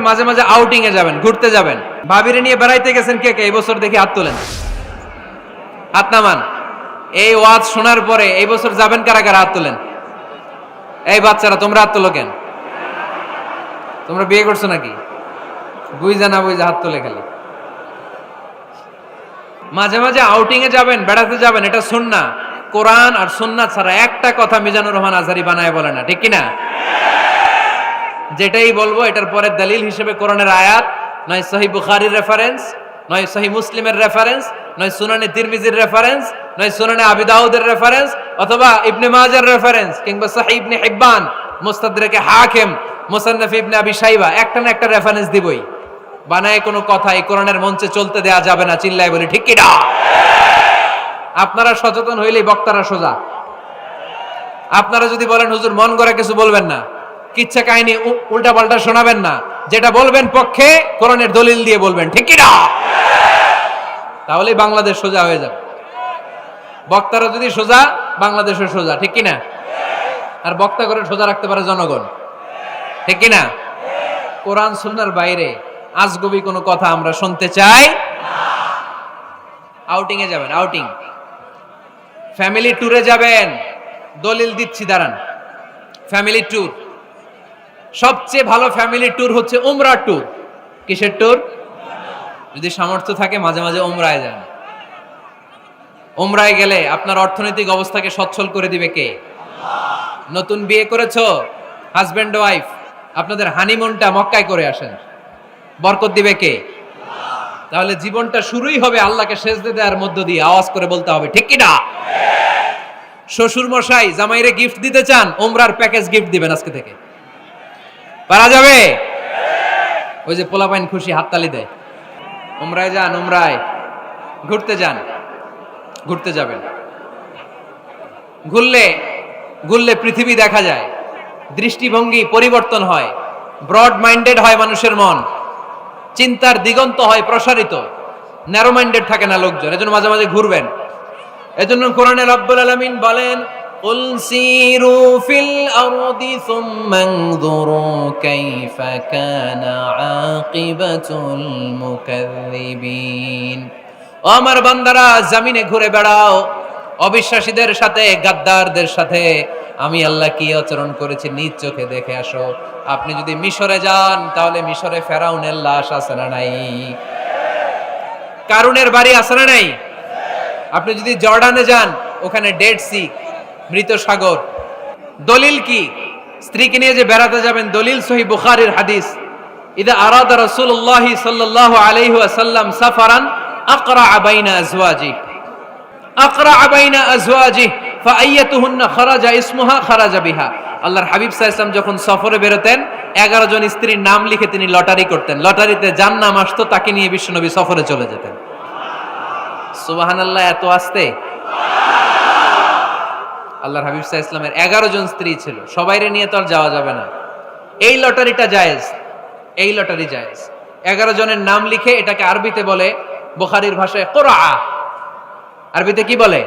মাঝে মাঝে আউটিং এ যাবেন, ঘুরতে যাবেন। ভাবিরে নিয়ে বেড়াইতে গেছেন কে কে এই বছর? দেখি হাত তোলেন, হাত নামান। এই ওয়াজ শোনার পরে এই বছর যাবেন কারা কারা? হাত তোলেন। এই বাচ্চারা তোমরা হাত তোলো কেন? তোমরা বিয়ে করছো নাকি? বুঝা না বুঝা হাত তোলে খালি। মাঝে মাঝে আউটিং এ যাবেন, বেড়াতে যাবেন, এটা সুন্নাহ। কোরআন আর সুন্নাহ ছাড়া একটা কথা মিজানুর রহমান আজহারী বানায় বলে না, ঠিক কিনা? যেটাই বলবো এটার পরে দলিল হিসেবে কোরআনের আয়াত, নয় সহিহ বুখারীর রেফারেন্স, নয় সহিহ মুসলিমের রেফারেন্স, নয় সুনানে তিরমিজির রেফারেন্স, নয় সুনানে আবি দাউদের রেফারেন্স, অথবা ইবনে মাজার রেফারেন্স, কিংবা সহিহ ইবনে হিব্বান, মুস্তাদরাকে হাকিম, মুসান্নাফ ইবনে আবি শাইবা, একটা না একটা রেফারেন্স দিবই। বানায় কোনো কথা এই কোরআনের মঞ্চে চলতে দেয়া যাবে না, চিল্লায় বলি ঠিক কিনা? আপনারা সচেতন হইলেই বক্তারা সোজা। আপনারা যদি বলেন হুজুর মন গড়া কিছু বলবেন না, কিচ্ছা কাহিনী উল্টা পাল্টা শোনাবেন না, যেটা বলবেন পক্ষে কোরআনের দলিল দিয়ে বলবেন, ঠিক কিনা? তাহলেই বাংলাদেশ সোজা হয়ে যাবে। বক্তারা যদি সোজা, বাংলাদেশও সোজা, ঠিক কিনা? আর বক্তা করে সোজা রাখতে পারে জনগণ, ঠিক কিনা? কোরআন সুন্নাহর বাইরে আজগবি কোনো কথা আমরা শুনতে চাই না। আউটিং এ যাবেন, আউটিং, ফ্যামিলি ট্যুরে যাবেন, দলিল দিচ্ছি দাঁড়ান। ফ্যামিলি ট্যুর, সবচেয়ে ভালো ফ্যামিলি ট্যুর হচ্ছে উমরা ট্যুর। কিসের ট্যুর? যদি সামর্থ্য থাকে মাঝে মাঝে উমরায় যান। উমরায় গেলে আপনার অর্থনৈতিক অবস্থাকে সচ্ছল করে দিবে কে? নতুন বিয়ে করেছো, হাজব্যান্ড ওয়াইফ, আপনাদের হানিমুনটা মক্কায় করে আসেন, বরকত দিবে কে? তাহলে জীবনটা শুরুই হবে আল্লাহকে সেজদা দেওয়ার মধ্য দিয়ে। আওয়াজ করে বলতে হবে, ঠিক কিনা? শ্বশুর মশাই জামাইরে গিফট দিতে চান, উমরার প্যাকেজ গিফট দিবেন আজকে থেকে। পারা যাবে? ওই যে পোলাপাইন খুশি হাততালি দেয়। উমরায় যান, উমরায় ঘুরতে যান, ঘুরতে যাবেন। ঘুরলে ঘুরলে পৃথিবী দেখা যায়, দৃষ্টিভঙ্গি পরিবর্তন হয়, ব্রড মাইন্ডেড হয় মানুষের মন, চিন্তার দিগন্ত হয় প্রসারিত, ন্যারো মাইন্ডেড থাকে না লোকজন। এজন্য মাঝে মাঝে ঘুরবেন। এজন্য কোরআনে রব্বুল আলামিন বলেন, কুল সিরু ফিল আরদি সুম্মা আনযুরু কাইফা কানা আকিবাতুল মুকাযযিবিন। ও আমার বান্দারা, জমিনে ঘুরে বেড়াও, অবিশ্বাসীদের সাথে, গাদ্দারদের সাথে আমি আল্লাহ কি আচরণ করেছি নিজ চোখে দেখে আসো। আপনি যদি মিশরে যান, তাহলে মিশরে ফেরাউনের লাশ আছে না নাই? কারুনের বাড়ি আছে না নাই? আপনি যদি জর্ডানে যান, ওখানে ডেড সি, মৃত সাগর। দলিল কি? স্ত্রীকে নিয়ে যে বেড়াতে যাবেন, দলিল সহিহ বুখারীর হাদিস, ইদা আরাদা রাসূলুল্লাহি সাল্লাল্লাহু আলাইহি ওয়াসাল্লাম সাফারান আকরা বাইনা আজওয়াজি, আকরা বাইনা আজওয়াজি ফাআইয়াতুহুন্না খারাজা ইসমুহা খারাজা বিহা। আল্লাহর হাবিব সাল্লাল্লাহু আলাইহি ওয়াসাল্লাম যখন সফরে বেরোতেন, 11 জন স্ত্রীর নাম লিখে তিনি লটারি করতেন। লটারিতে যার নাম আসতো তাকে নিয়ে বিশ্বনবী সফরে চলে যেতেন। সুবহানাল্লাহ, এত আসতে। আল্লাহর হাবিব সাল্লাল্লাহু আলাইহি ওয়াসাল্লামের 11 জন স্ত্রী ছিল, সবাইরে নিয়ে তো আর যাওয়া যাবে না। এই লটারিটা জায়েজ, এই লটারি জায়েজ। 11 জনের নাম লিখে, এটাকে আরবিতে বলে, বুখারীর ভাষায় কুরআ। আরবিতে কি বলে?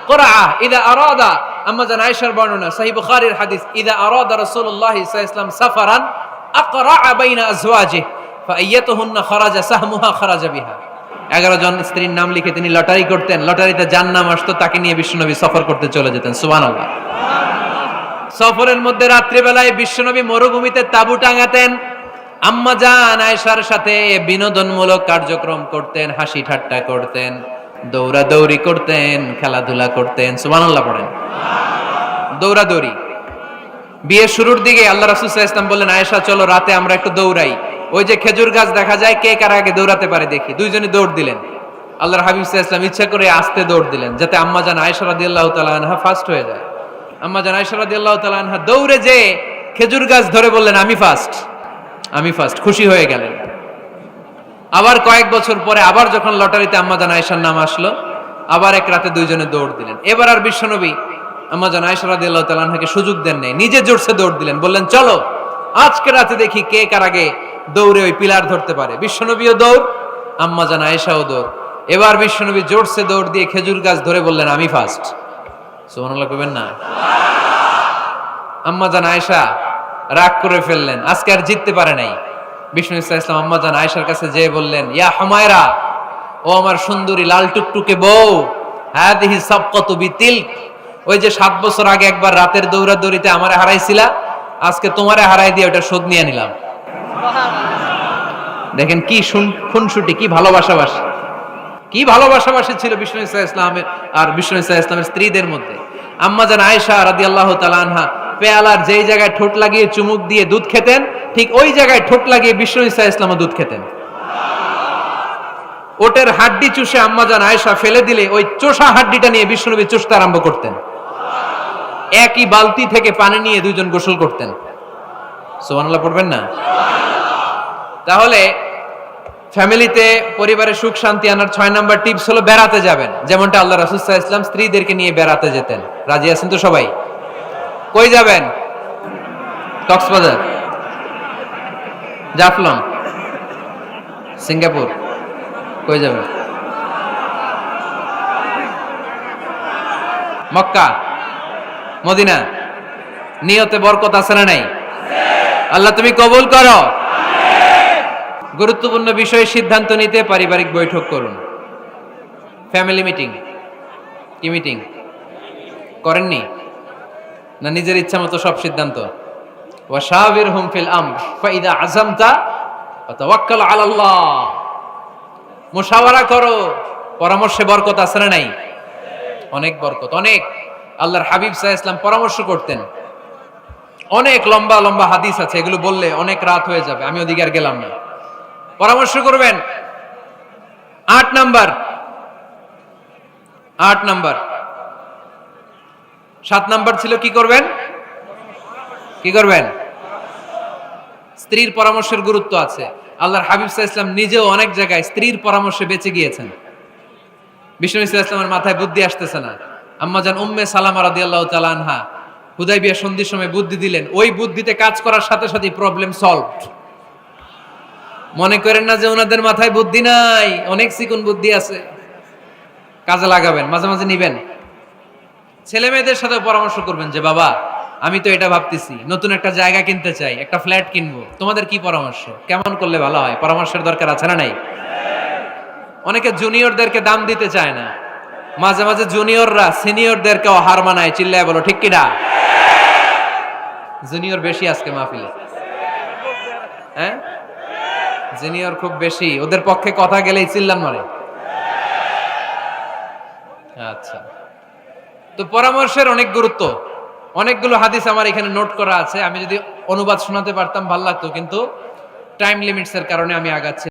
কুরআ। ইদা আরাদা, আম্মা জান আয়েশার বর্ণনা, সহিহ বুখারীর হাদিস, ইদা আরাদা রাসূলুল্লাহ সাল্লাল্লাহু আলাইহি ওয়াসাল্লাম সাফারান আকরা বাইনা আজওয়াজি ফাআইয়াতুহুন্না খারাজা সাহমুহা খারাজা বিহা। 11 জন স্ত্রীর নাম লিখে তিনি লটারি করতেন, লটারিতে যার নাম আসতো তাকে নিয়ে বিশ্বনবী সফর করতে চলে যেতেন। সুবহানাল্লাহ। সফরের মধ্যে রাত্রিবেলায় বিশ্বনবী মরুভূমিতে তাঁবু টাঙাতেন, আম্মা জান আয়েশার সাথে বিনোদনমূলক কার্যক্রম করতেন, হাসি ঠাট্টা করতেন, দৌড়াদৌড়ি করতেন, খেলাধুলা করতেন। সুবহানাল্লাহ পড়েন। দৌড়াদৌড়ি। বিয়ের শুরুর দিকে আল্লাহ রাসূল সাল্লাল্লাহু আলাইহি ওয়াসাল্লাম বললেন, আয়েশা চলো রাতে আমরা একটু দৌড়াই, ওই যে খেজুর গাছ দেখা যায়, কে কার আগে দৌড়াতে পারে দেখি। দুইজনে দৌড় দিলেন। আল্লাহর হাবিব সাল্লাল্লাহু আলাইহি ওয়াসাল্লাম ইচ্ছা করে আস্তে দৌড় দিলেন, যাতে আম্মা জান আয়েশা রাদিয়াল্লাহু তাআলা আনহা ফার্স্ট হয়ে যায়। আম্মা জান আয়েশা রাদিয়াল্লাহু তাআলা আনহা দৌড়ে যে খেজুর গাছ ধরে বললেন, আমি ফার্স্ট, আমি ফার্স্ট, খুশি হয়ে গেলেন। আবার কয়েক বছর পরে আবার যখন লটারিতে আম্মা জান আয়েশার নাম আসলো, আবার এক রাতে দুইজনে দৌড় দিলেন। এবার আর বিশ্বনবী আম্মা জান আয়েশা রাদিয়াল্লাহু তাআলা আনহাকে সুযোগ দেন নাই, নিজে জোরসে দৌড় দিলেন। বললেন, চলো আজকে রাতে দেখি কে কার আগে দৌড়ে ওই পিলার ধরতে পারে। বিশ্বনবীও দৌড়, আম্মা জান আয়েশাও দৌড়। এবার বিশ্বনবী জোরসে দৌড় দিয়ে খেজুর গাছ ধরে বললেন, আমি ফার্স্ট। সুবহানাল্লাহ কইবেন না? আম্মা জান আয়েশা রাগ করে ফেললেন, আজকে আর জিততে পারে নাই। বিষ্ণু ইসলাম আম্মা জান আয়েশার কাছে যেয়ে বললেন, ইয়া হুমায়রা, ও আমার সুন্দরী লাল টুকটুকে বউ, হাদিহি সাবকাতু বিতিলক, ওই যে 7 বছর আগে একবার রাতের দৌড়াদৌড়িতে আমারে হারাইছিলা, আজকে তোমারে হারাই দিয়ে ওটা শোধ নিয়ে নিলাম। দেখেন কি খুনসুটি, কি ভালোবাসাবাসি, কি ভালোবাসাবাসি ছিল বিষ্ণু ইসলামের আর বিষ্ণু ইসলামের স্ত্রীদের মধ্যে। আম্মা জান আয়েশা রাদিয়াল্লাহু তাআলা আনহা পেয়ালার যেই জায়গায় ঠোঁট লাগিয়ে চুমুক দিয়ে দুধ খেতেন, ঠিক ওই জায়গায় ঠোঁট লাগিয়ে বিষ্ণু ইসলামও দুধ খেতেন। ওটের হাড্ডি চুষে আম্মা জান আয়েশা ফেলে দিলে ওই চোষা হাড্ডিটা নিয়ে বিষ্ণুনবী চুষতে আরম্ভ করতেন। একই বালতি থেকে পানি নিয়ে দুইজন গোসল করতেন। সুবহানাল্লাহ পড়বেন না? তাহলে ফ্যামিলিতে পরিবারে সুখ শান্তি আনার 6 নাম্বার টিপস হলো বেড়াতে যাবেন, যেমনটা আল্লাহ রাসূল সাল্লাল্লাহু আলাইহি ওয়াসাল্লাম স্ত্রীদেরকে নিয়ে বেড়াতে যেতেন। রাজি আছেন তো সবাই? কই যাবেন? কক্সবাজার, জাফলং, সিঙ্গাপুর, কই যাবেন? মক্কা, মদিনা। নিয়তে বরকত আছে না নাই? আল্লাহ তুমি কবুল করো। গুরুত্বপূর্ণ বিষয়ে সিদ্ধান্ত নিতে পারিবারিক বৈঠক করুন। Family meeting. কি মিটিং করেননি? না নিজের ইচ্ছা মতো সব সিদ্ধান্ত? ওয়াশাবিরহুম ফিল আমর ফাইদা আযামতা ফাতাওয়াক্কাল আলাল্লাহ। মুশাওয়ারা করো, পরামর্শে বরকত আছে না নাই? অনেক বরকত, অনেক। আল্লাহর হাবিব সাল্লাল্লাহু আলাইহি ওয়াসাল্লাম পরামর্শ করতেন। অনেক লম্বা লম্বা হাদিস আছে, এগুলো বললে অনেক রাত হয়ে যাবে, আমি ওদিকে আর গেলাম না। পরামর্শ করবেন। 8 নাম্বার 7 নাম্বার ছিল কি করবেন? কি করবেন? স্ত্রীর পরামর্শের গুরুত্ব আছে। আল্লাহর হাবিব সাল্লাল্লাহু আলাইহি ওয়াসাল্লাম নিজেও অনেক জায়গায় স্ত্রীর পরামর্শে বেঁচে গিয়েছেন। বিষ্ণু ইসলামের মাথায় বুদ্ধি আসতেছে না, আম্মা জান উম্মে সালামা রাদিয়াল্লাহু তাআলা আনহা হুদায়বিয়া সন্ধির সময় বুদ্ধি দিলেন, ওই বুদ্ধিতে কাজ করার সাথে সাথে প্রবলেম সলভড। মনে করেন না যে ওনাদের মাথায় বুদ্ধি নাই, অনেক চিকন বুদ্ধি আছে, কাজে লাগাবেন, মাঝে মাঝে নিবেন। ছেলে মেয়েদের সাথে পরামর্শ করবেন যে বাবা আমি তো এটা ভাবতেছি, নতুন একটা জায়গা কিনতে চাই, একটা ফ্ল্যাট কিনবো, তোমাদের কি পরামর্শ, কেমন করলে ভালো হয়? পরামর্শের দরকার আছে না নাই? অনেকে জুনিয়রদেরকে দাম দিতে চায় না, মাঝে মাঝে জুনিয়ররা সিনিয়রদেরকেও হার মানায়। চিল্লায় বলো ঠিক কিনা? জুনিয়র বেশি আজকে মাহফিলে, হ্যাঁ জুনিয়র খুব বেশি, ওদের পক্ষে কথা গেলেই চিল্লান মারে। আচ্ছা, তো পরামর্শের অনেক গুরুত্ব। অনেকগুলো হাদিস আমার এখানে নোট করা আছে, আমি যদি অনুবাদ শোনাতে পারতাম ভালো লাগতো, কিন্তু টাইম লিমিটস এর কারণে আমি আগাচ্ছি।